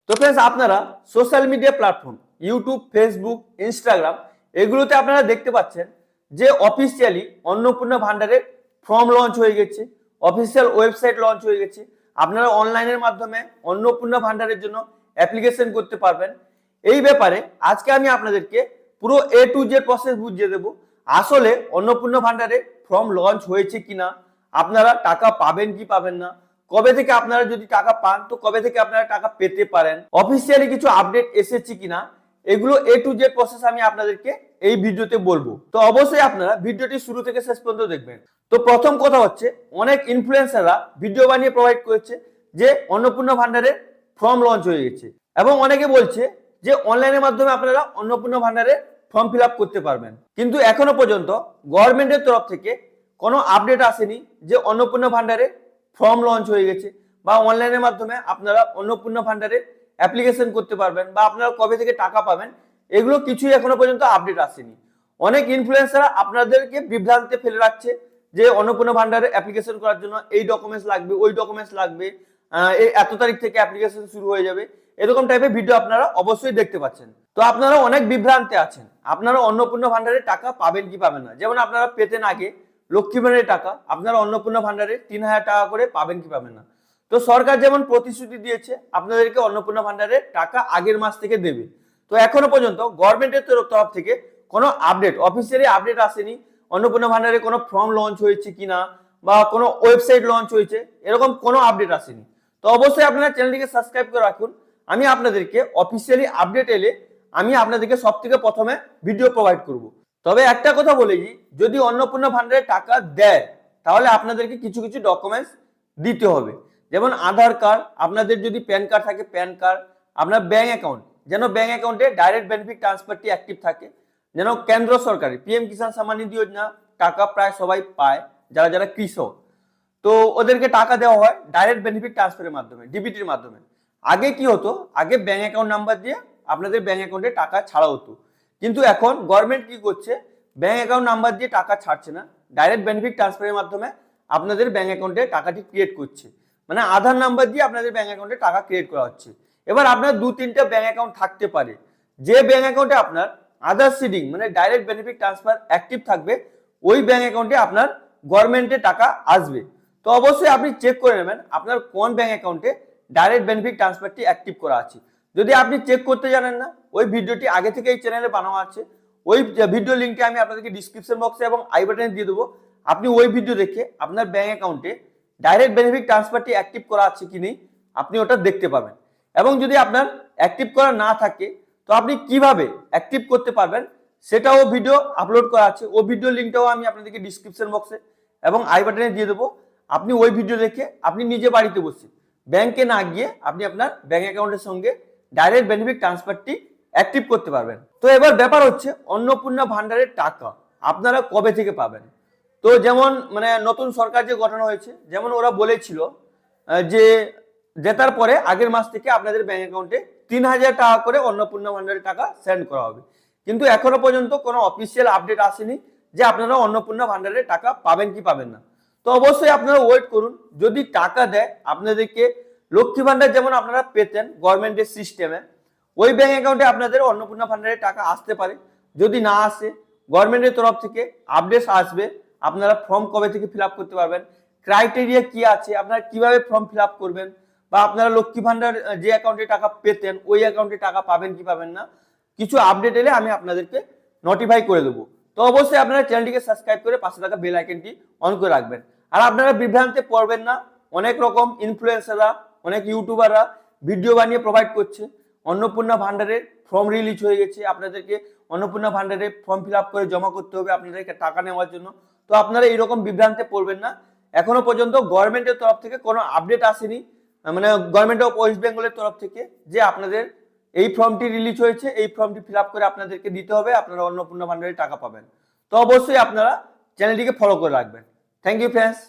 তো फ्रेंड्स আপনারা social media platform YouTube Facebook Instagram এগুলোতে আপনারা দেখতে পাচ্ছেন যে অফিসিয়ালি অন্নপূর্ণা ভান্ডারের ফর্ম লঞ্চ হয়ে গেছে, অফিসিয়াল ওয়েবসাইট লঞ্চ হয়ে গেছে। আপনারা অনলাইনের মাধ্যমে অন্নপূর্ণা ভান্ডারের জন্য অ্যাপ্লিকেশন করতে পারবেন। এই ব্যাপারে আজকে আমি আপনাদেরকে পুরো A to Z প্রসেস বুঝিয়ে দেব। আসলে অন্নপূর্ণা ভান্ডারে ফর্ম লঞ্চ হয়েছে কিনা, আপনারা টাকা পাবেন কি পাবেন না, কবে থেকে আপনারা যদি টাকা পান তো কবে থেকে আপনারা টাকা পেতে পারেন, অফিসিয়ালি কিছু আপডেট এসেছে কিনা, এগুলো A to Z প্রসেস আমি আপনাদেরকে এই ভিডিওতে বলবো। তো অবশ্যই আপনারা ভিডিওটি শুরু থেকে শেষ পর্যন্ত দেখবেন। তো প্রথম কথা হচ্ছে, অনেক ইনফ্লুয়েন্সাররা ভিডিও বানিয়ে প্রোভাইড করেছে যে অন্নপূর্ণা ভান্ডারের ফর্ম লঞ্চ হয়ে গেছে, এবং অনেকে বলছে যে অনলাইনের মাধ্যমে আপনারা অন্নপূর্ণা ভান্ডারের ফর্ম ফিল আপ করতে পারবেন। কিন্তু এখনো পর্যন্ত গভর্নমেন্টের তরফ থেকে কোনো আপডেট আসেনি যে অন্নপূর্ণা ভান্ডারে ফর্ম লঞ্চ হয়ে গেছে বা অনলাইনের মাধ্যমে আপনারা অন্নপূর্ণা ভান্ডারে অ্যাপ্লিকেশন করতে পারবেন বা আপনারা কবে থেকে টাকা পাবেন, এগুলো কিছুই এখনো পর্যন্ত আপডেট আসেনি। অনেক ইনফ্লুয়েন্সাররা আপনাদেরকে বিভ্রান্তে ফেলে রাখছে যে অন্নপূর্ণা ভান্ডারে অ্যাপ্লিকেশন করার জন্য এই ডকুমেন্টস লাগবে, ওই ডকুমেন্টস লাগবে, এই এত তারিখ থেকে অ্যাপ্লিকেশন শুরু হয়ে যাবে, এরকম টাইপের ভিডিও আপনারা অবশ্যই দেখতে পাচ্ছেন। তো আপনারা অনেক বিভ্রান্তে আছেন, আপনারা অন্নপূর্ণা ভান্ডারে টাকা পাবেন কি পাবেন না। যেমন আপনারা পেতেন আগে লক্ষ্মী ভান্ডারের টাকা, আপনারা অন্নপূর্ণা ভান্ডারে 3000 টাকা করে পাবেন কি পাবেন না। তো সরকার যেমন প্রতিশ্রুতি দিয়েছে আপনাদেরকে অন্নপূর্ণা ভান্ডারের টাকা আগের মাস থেকে দেবে, তো এখনো পর্যন্ত গভর্নমেন্টের তরফ থেকে কোনো আপডেট, অফিসিয়ালি আপডেট আসেনি অন্নপূর্ণা ভান্ডারে কোনো ফর্ম লঞ্চ হয়েছে কিনা বা কোনো ওয়েবসাইট লঞ্চ হয়েছে, এরকম কোনো আপডেট আসেনি। তো অবশ্যই আপনারা চ্যানেলটিকে সাবস্ক্রাইব করে রাখুন, আমি আপনাদেরকে অফিসিয়ালি আপডেট এলে আমি আপনাদেরকে সব থেকে প্রথমে ভিডিও প্রোভাইড করব। তবে একটা কথা বলেই, যদি অন্নপূর্ণা ভান্ডারে টাকা দেয় তাহলে আপনাদেরকে কিছু কিছু ডকুমেন্টস দিতে হবে। যেমন আধার কার্ড, আপনাদের যদি প্যান কার্ড থাকে প্যান কার্ড, আপনার ব্যাংক অ্যাকাউন্ট, যেন ব্যাংক অ্যাকাউন্টে ডাইরেক্ট বেনিফিট ট্রান্সফারটি অ্যাক্টিভ থাকে, যেন কেন্দ্র সরকারের পিএম কিষাণ সম্মান নিধি যোজনা টাকা প্রায় সবাই পায়, যারা যারা কৃষক, তো ওদেরকে টাকা দেওয়া হয় ডাইরেক্ট বেনিফিট ট্রান্সফারের মাধ্যমে, ডিবিটির মাধ্যমে। আগে কি হতো, আগে ব্যাংক অ্যাকাউন্ট নাম্বার দিয়ে আপনাদের ব্যাংক অ্যাকাউন্টে টাকা ছাড়া হতো, কিন্তু এখন গভর্নমেন্ট কি করছে, ব্যাংক অ্যাকাউন্ট নাম্বার দিয়ে টাকা ছাড়ছে না, ডাইরেক্ট বেনিফিট ট্রান্সফারের মাধ্যমে আপনাদের ব্যাংক অ্যাকাউন্টে টাকাটি ক্রিয়েট করছে। মানে আধার নাম্বার দিয়ে আপনাদের ব্যাংক অ্যাকাউন্টে টাকা ক্রিয়েট করা হচ্ছে। এবার আপনার 2-3টা ব্যাংক অ্যাকাউন্ট থাকতে পারে, যে ব্যাংক অ্যাকাউন্টে আপনার আধার সিডিং মানে ডাইরেক্ট বেনিফিট ট্রান্সফার অ্যাক্টিভ থাকবে, ওই ব্যাংক অ্যাকাউন্টে আপনার গভর্নমেন্টের টাকা আসবে। তো অবশ্যই আপনি চেক করে নেবেন আপনার কোন ব্যাংক অ্যাকাউন্টে ডাইরেক্ট বেনিফিট ট্রান্সফারটি অ্যাক্টিভ করা আছে। যদি আপনি চেক করতে জানেন না, ওই ভিডিওটি আগে থেকে এই চ্যানেলে বানানো আছে, ওই ভিডিও লিঙ্কটি আমি আপনাদেরকে ডিসক্রিপশন বক্সে এবং আই বাটনে দিয়ে দেবো। আপনি ওই ভিডিও দেখে আপনার ব্যাংক অ্যাকাউন্টে ডাইরেক্ট বেনিফিট ট্রান্সফারটি অ্যাক্টিভ করা আছে কি নেই আপনি ওটা দেখতে পাবেন। এবং যদি আপনার অ্যাক্টিভ করা না থাকে তো আপনি কিভাবে অ্যাক্টিভ করতে পারবেন সেটাও ভিডিও আপলোড করা আছে, ওই ভিডিও লিঙ্কটাও আমি আপনাদেরকে ডিসক্রিপশন বক্সে এবং আই বাটনে দিয়ে দেবো। আপনি ওই ভিডিও দেখে আপনি নিজে বাড়িতে বসে ব্যাংকে না গিয়ে আপনি আপনার ব্যাংক অ্যাকাউন্টের সঙ্গে ডাইরেক্ট বেনিফিট ট্রান্সফারটি অ্যাক্টিভ করতে পারবেন। তো এবার ব্যাপার হচ্ছে অন্নপূর্ণা ভান্ডারের টাকা আপনারা কবে থেকে পাবেন। তো যেমন মানে নতুন সরকার যে গঠন হয়েছে, যেমন ওরা বলেছিল যে জেতার পরে আগের মাস থেকে আপনাদের ব্যাংক অ্যাকাউন্টে 3000 টাকা করে অন্নপূর্ণা ভান্ডারের টাকা সেন্ড করা হবে, কিন্তু এখনো পর্যন্ত কোনো অফিসিয়াল আপডেট আসেনি যে আপনারা অন্নপূর্ণা ভান্ডারের টাকা পাবেন কি পাবেন না। তো অবশ্যই আপনারা ওয়েট করুন, যদি টাকা দেয় আপনাদেরকে লক্ষ্মী ভান্ডার যেমন আপনারা পেতেন গভর্নমেন্টের সিস্টেমে, ওই ব্যাংক অ্যাকাউন্টে আপনাদের অন্নপূর্ণা ভান্ডারের টাকা আসতে পারে। যদি না আসে, গভর্নমেন্টের তরফ থেকে আপডেট আসবে আপনারা ফর্ম কবে থেকে ফিল আপ করতে পারবেন, ক্রাইটেরিয়া কি আছে, আপনারা কিভাবে ফর্ম ফিল আপ করবেন, বা আপনারা লক্ষ্মী ভান্ডার যে অ্যাকাউন্টে টাকা পেতেন ওই অ্যাকাউন্টে টাকা পাবেন কি পাবেন না, কিছু আপডেট এলে আমি আপনাদেরকে নোটিফাই করে দেবো। তো অবশ্যই আপনারা চ্যানেলটিকে সাবস্ক্রাইব করে পাশে থাকা বেল আইকনটি অন করে রাখবেন। আর আপনারা বিভ্রান্তে পড়বেন না, অনেক রকম ইনফ্লুয়েন্সাররা, অনেক ইউটিউবাররা ভিডিও বানিয়ে প্রোভাইড করছে অন্নপূর্ণা ভান্ডারের ফর্ম রিলিজ হয়ে গেছে, আপনাদেরকে অন্নপূর্ণা ভান্ডারে ফর্ম ফিল আপ করে জমা করতে হবে আপনাদেরকে টাকা নেওয়ার জন্য। তো আপনারা এইরকম বিভ্রান্তে পড়বেন না, এখনো পর্যন্ত গভর্নমেন্টের তরফ থেকে কোনো আপডেট আসেনি, মানে গভর্নমেন্ট অফ ওয়েস্ট বেঙ্গলের তরফ থেকে যে আপনাদের এই ফর্মটি রিলিজ হয়েছে, এই ফর্মটি ফিল আপ করে আপনাদেরকে দিতে হবে, আপনারা অন্নপূর্ণা ভান্ডারে টাকা পাবেন। তো অবশ্যই আপনারা চ্যানেলটিকে ফলো করে রাখবেন। Thank you friends.